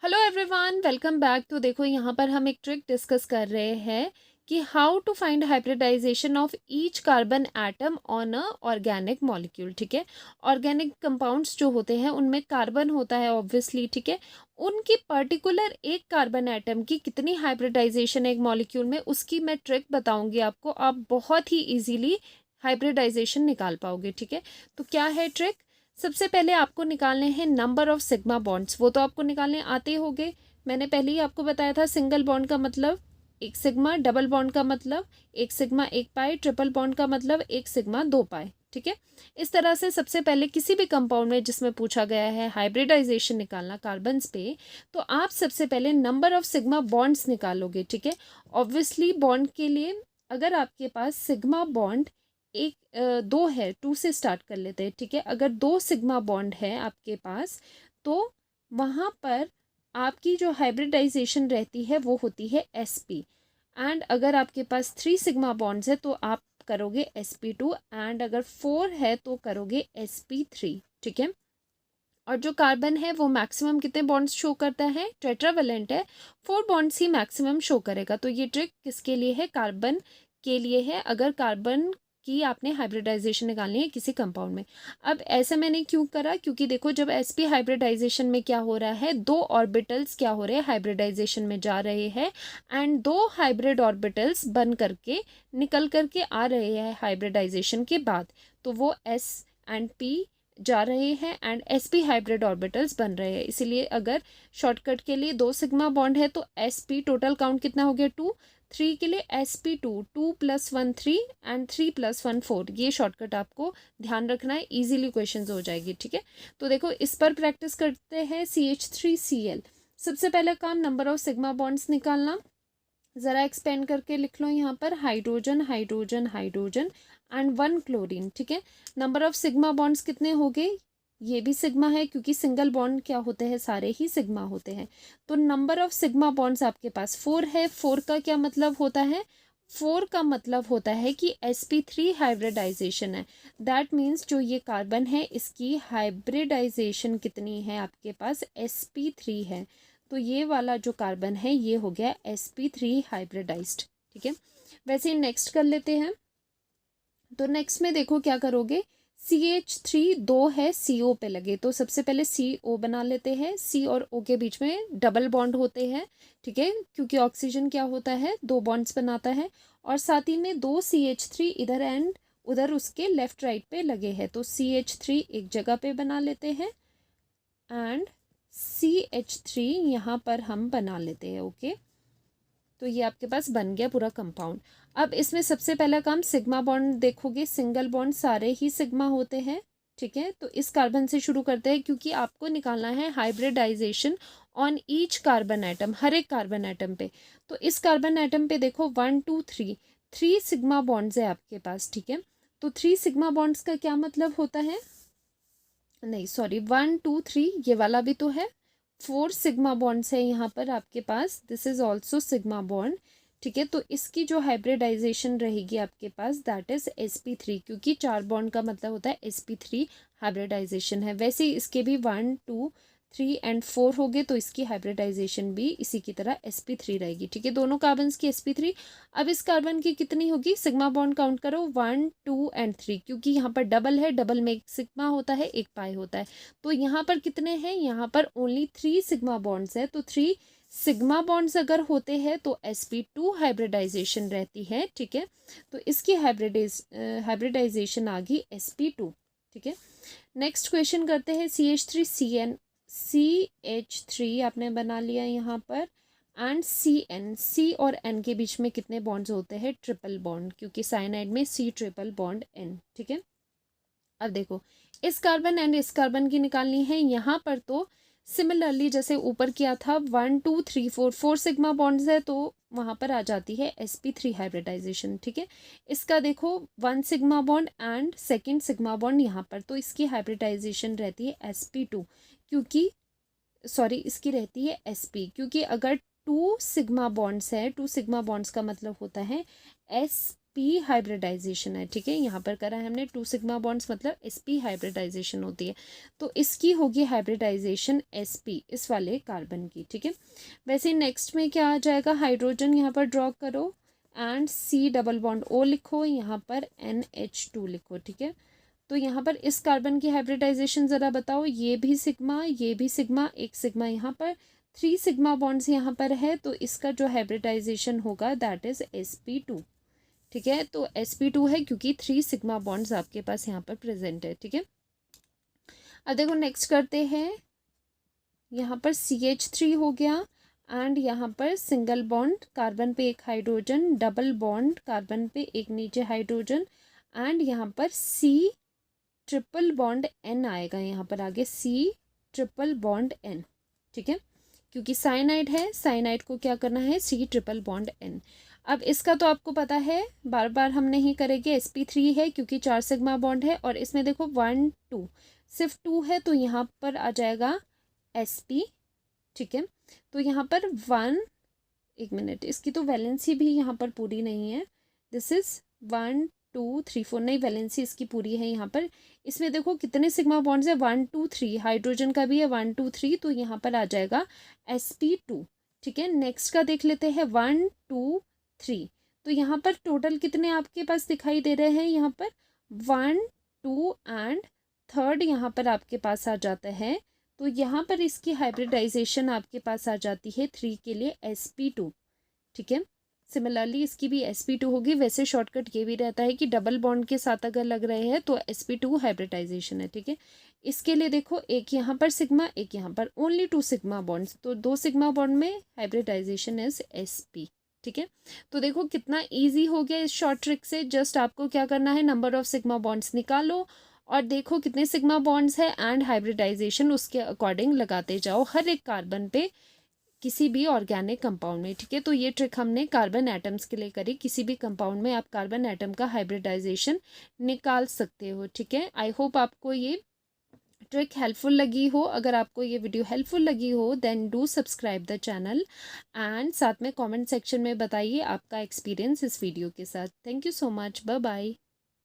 Hello everyone, welcome back. तो देखो यहाँ पर हम एक ट्रिक डिस्कस कर रहे हैं कि how to find hybridization of each carbon atom on a organic molecule. ठीक है, ऑर्गेनिक कंपाउंड्स जो होते हैं उनमें कार्बन होता है ऑब्वियसली। ठीक है, उनकी पर्टिकुलर एक कार्बन एटम की कितनी हाइब्रिडाइजेशन एक मॉलिक्यूल में, उसकी मैं ट्रिक बताऊंगी आपको। आप बहुत ही इजीली हाइब्रिडाइजेशन निकाल पाओगे। ठीक है, तो क्या है ट्रिक? सबसे पहले आपको निकालने हैं नंबर ऑफ सिग्मा बॉन्ड्स। वो तो आपको निकालने आते होंगे, मैंने पहले ही आपको बताया था। सिंगल बॉन्ड का मतलब एक सिग्मा, डबल बॉन्ड का मतलब एक सिग्मा एक पाई, ट्रिपल बॉन्ड का मतलब एक सिग्मा दो पाई। ठीक है, इस तरह से सबसे पहले किसी भी कंपाउंड में जिसमें पूछा गया है हाइब्रिडाइजेशन निकालना कार्बन्स पे, तो आप सबसे पहले नंबर ऑफ सिग्मा बॉन्ड्स निकालोगे। ठीक है, ऑब्वियसली बॉन्ड के लिए अगर आपके पास सिग्मा बॉन्ड एक दो है, टू से स्टार्ट कर लेते हैं। ठीक है, अगर दो सिग्मा बॉन्ड है आपके पास, तो वहाँ पर आपकी जो हाइब्रिडाइजेशन रहती है वो होती है sp। एंड अगर आपके पास थ्री सिग्मा बॉन्ड्स है तो आप करोगे sp2, एंड अगर फोर है तो करोगे sp3। ठीक है, और जो कार्बन है वो मैक्सिमम कितने बॉन्ड्स शो करता है? टेट्रावेलेंट है, फोर बॉन्ड्स ही मैक्सिमम शो करेगा। तो ये ट्रिक किसके लिए है? कार्बन के लिए है, अगर कार्बन की आपने हाइब्रिडाइजेशन निकालनी है किसी कंपाउंड में। अब ऐसे मैंने क्यों करा? क्योंकि देखो जब sp हाइब्रिडाइजेशन में क्या हो रहा है, दो ऑर्बिटल्स क्या हो रहे हैं, हाइब्रिडाइजेशन में जा रहे हैं, एंड दो हाइब्रिड ऑर्बिटल्स बन करके निकल करके आ रहे हैं हाइब्रिडाइजेशन के बाद, तो वो s एंड p जा रहे हैं एंड sp हाइब्रिड ऑर्बिटल्स बन रहे हैं। इसीलिए अगर शॉर्टकट के लिए दो सिग्मा बॉन्ड है तो sp टोटल काउंट कितना हो गया? टू। थ्री के लिए sp2, two plus one three and three plus one four. ये शॉर्टकट आपको ध्यान रखना है, इजीली क्वेश्चंस हो जाएगी। ठीक है, तो देखो इस पर प्रैक्टिस करते हैं। CH3Cl, सबसे पहला काम नंबर ऑफ सिग्मा बॉन्ड्स निकालना। ज़रा एक्सपेंड करके लिख लो यहाँ पर, hydrogen hydrogen hydrogen and one chlorine. ठीक है, नंबर ऑफ सिग्मा बॉन्ड्स कितने हो गए? ये भी सिग्मा है क्योंकि सिंगल बॉन्ड क्या होते हैं, सारे ही सिग्मा होते हैं। तो नंबर ऑफ सिग्मा बॉन्ड्स आपके पास फोर है। फोर का क्या मतलब होता है? फोर का मतलब होता है कि sp3 हाइब्रिडाइजेशन है। दैट मीन्स जो ये कार्बन है इसकी हाइब्रिडाइजेशन कितनी है आपके पास? sp3 है। तो ये वाला जो कार्बन है ये हो गया sp3 हाइब्रिडाइज्ड। ठीक है, वैसे नेक्स्ट कर लेते हैं। तो नेक्स्ट में देखो क्या करोगे, CH3 दो है CO पे लगे, तो सबसे पहले CO बना लेते हैं। C और O के बीच में डबल बॉन्ड होते हैं। ठीक है, क्योंकि ऑक्सीजन क्या होता है, दो बॉन्ड्स बनाता है, और साथ ही में दो CH3 इधर एंड उधर उसके लेफ्ट राइट पे लगे हैं, तो CH3 एक जगह पे बना लेते हैं एंड CH3 यहाँ पर हम बना लेते हैं। ओके, तो ये आपके पास बन गया पूरा कंपाउंड। अब इसमें सबसे पहला काम सिग्मा बॉन्ड देखोगे, सिंगल बॉन्ड सारे ही सिग्मा होते हैं। ठीक है, तो इस कार्बन से शुरू करते हैं क्योंकि आपको निकालना है hybridisation on each carbon atom, हर एक कार्बन एटम पे। तो इस कार्बन एटम पे देखो one two three, three sigma bonds है आपके पास। ठीक है, तो थ्री सिग्मा बॉन्ड्स का क्या मतलब होता है? नहीं सॉरी, वन टू थ्री ये वाला भी तो है। फोर सिग्मा बॉन्ड्स है यहाँ पर आपके पास, this is also sigma bond. ठीक है, तो इसकी जो हाइब्रिडाइजेशन रहेगी आपके पास दैट इज sp3, क्योंकि चार बॉन्ड का मतलब होता है sp3 हाइब्रिडाइजेशन है। वैसे ही इसके भी one two three and four हो गए, तो इसकी हाइब्रिडाइजेशन भी इसी की तरह sp3 रहेगी। ठीक है, दोनों कार्बन्स की sp3। अब इस कार्बन की कितनी होगी? सिग्मा बॉन्ड काउंट करो, वन टू एंड थ्री, क्योंकि यहाँ पर डबल है, डबल में एक सिग्मा होता है एक पाई होता है। तो यहाँ पर कितने हैं? यहाँ पर ओनली थ्री सिग्मा बॉन्ड्स है, तो थ्री सिग्मा बॉन्ड्स अगर होते हैं तो sp2 हाइब्रिडाइजेशन रहती है। ठीक है, तो इसकी हाइब्रिडाइजेशन आ गई sp2। ठीक है, नेक्स्ट क्वेश्चन करते हैं। CH3 आपने बना लिया यहाँ पर, एंड C और N के बीच में कितने बॉन्ड्स होते हैं? ट्रिपल बॉन्ड, क्योंकि साइनाइड में C ट्रिपल बॉन्ड N। ठीक है, अब देखो इस कार्बन एंड इस कार्बन की निकालनी है। यहाँ पर तो सिमिलरली जैसे ऊपर किया था, one two three four, four sigma bonds है, तो वहाँ पर आ जाती है sp3 हाइब्रिडाइजेशन। ठीक है, इसका देखो one sigma bond and second sigma bond यहाँ पर, तो इसकी हाइब्रिडाइजेशन रहती है sp2, क्योंकि सॉरी इसकी रहती है sp, क्योंकि अगर टू सिग्मा बॉन्ड्स है, टू सिग्मा बॉन्ड्स का मतलब होता है sp हाइब्रिडाइजेशन है, ठीक है। यहाँ पर करा है हमने 2 सिग्मा बॉन्ड्स मतलब sp हाइब्रिडाइजेशन होती है, तो इसकी होगी हाइब्रिडाइजेशन sp इस वाले कार्बन की, ठीक है। वैसे नेक्स्ट में क्या आ जाएगा, हाइड्रोजन यहाँ पर ड्रॉ करो and C double bond O लिखो, यहाँ पर NH2 लिखो, ठीक है। तो यहाँ पर इस कार्बन की हाइब्रिडाइजेशन ज़रा बताओ, ये भी सिग्मा, एक सिग्मा यहाँ पर, 3 सिग्मा बॉन्ड्स यहाँ पर है, तो इसका जो हाइब्रिडाइजेशन होगा दैट इज sp2, ठीक है। तो sp2 है क्योंकि 3 सिग्मा बॉन्ड्स आपके पास यहाँ पर प्रेजेंट है, ठीक है। अब देखो नेक्स्ट करते हैं, यहाँ पर CH3 हो गया एंड यहाँ पर सिंगल बॉन्ड कार्बन पे एक हाइड्रोजन, डबल बॉन्ड कार्बन पे एक नीचे हाइड्रोजन एंड यहाँ पर C ट्रिपल बॉन्ड N आएगा, यहाँ पर आगे C ट्रिपल बॉन्ड N, ठीक है। क्योंकि साइनाइड है, साइनाइड को क्या करना है, C ट्रिपल बॉन्ड N। अब इसका तो आपको पता है, बार बार हम नहीं करेंगे, sp3 है क्योंकि 4 सिग्मा बॉन्ड है और इसमें देखो 1 2 सिर्फ 2 है, तो यहाँ पर आ जाएगा sp, ठीक है। तो यहाँ पर 1, एक मिनट, इसकी तो वैलेंसी भी यहाँ पर पूरी नहीं है, दिस इज 1 2 3 4, नहीं वैलेंसी इसकी पूरी है यहाँ पर। इसमें देखो कितने सिग्मा बॉन्ड्स है, 1 2 3, हाइड्रोजन का भी है 1 2 3, तो यहाँ पर आ जाएगा sp2, ठीक है। नेक्स्ट का देख लेते हैं 1 2 3, तो यहाँ पर टोटल कितने आपके पास दिखाई दे रहे हैं, यहाँ पर 1 2 एंड थर्ड यहाँ पर आपके पास आ जाता है, तो यहाँ पर इसकी हाइब्रिडाइजेशन आपके पास आ जाती है 3 के लिए sp2, ठीक है। सिमिलरली इसकी भी sp2 होगी। वैसे शॉर्टकट ये भी रहता है कि डबल बॉन्ड के साथ अगर लग रहे हैं तो sp2 हाइब्रिडाइजेशन है, ठीक है। इसके लिए देखो एक यहाँ पर सिग्मा, एक यहाँ पर, ओनली 2 सिग्मा बॉन्ड्स, तो 2 सिग्मा बॉन्ड में हाइब्रिडाइजेशन इज sp, ठीक है। तो देखो कितना इजी हो गया इस शॉर्ट ट्रिक से। जस्ट आपको क्या करना है, नंबर ऑफ सिग्मा बॉन्ड्स निकालो और देखो कितने सिग्मा बॉन्ड्स है एंड हाइब्रिडाइजेशन उसके अकॉर्डिंग लगाते जाओ हर एक कार्बन पे किसी भी ऑर्गेनिक कंपाउंड में, ठीक है। तो ये ट्रिक हमने कार्बन एटम्स के लिए करी, किसी भी कंपाउंड में आप कार्बन एटम का हाइब्रिडाइजेशन निकाल सकते हो, ठीक है। आई होप आपको ये ट्रिक हेल्पफुल लगी हो। अगर आपको ये वीडियो हेल्पफुल लगी हो then do subscribe the channel and साथ में कमेंट सेक्शन में बताइए आपका एक्सपीरियंस इस वीडियो के साथ। Thank you so much, bye bye.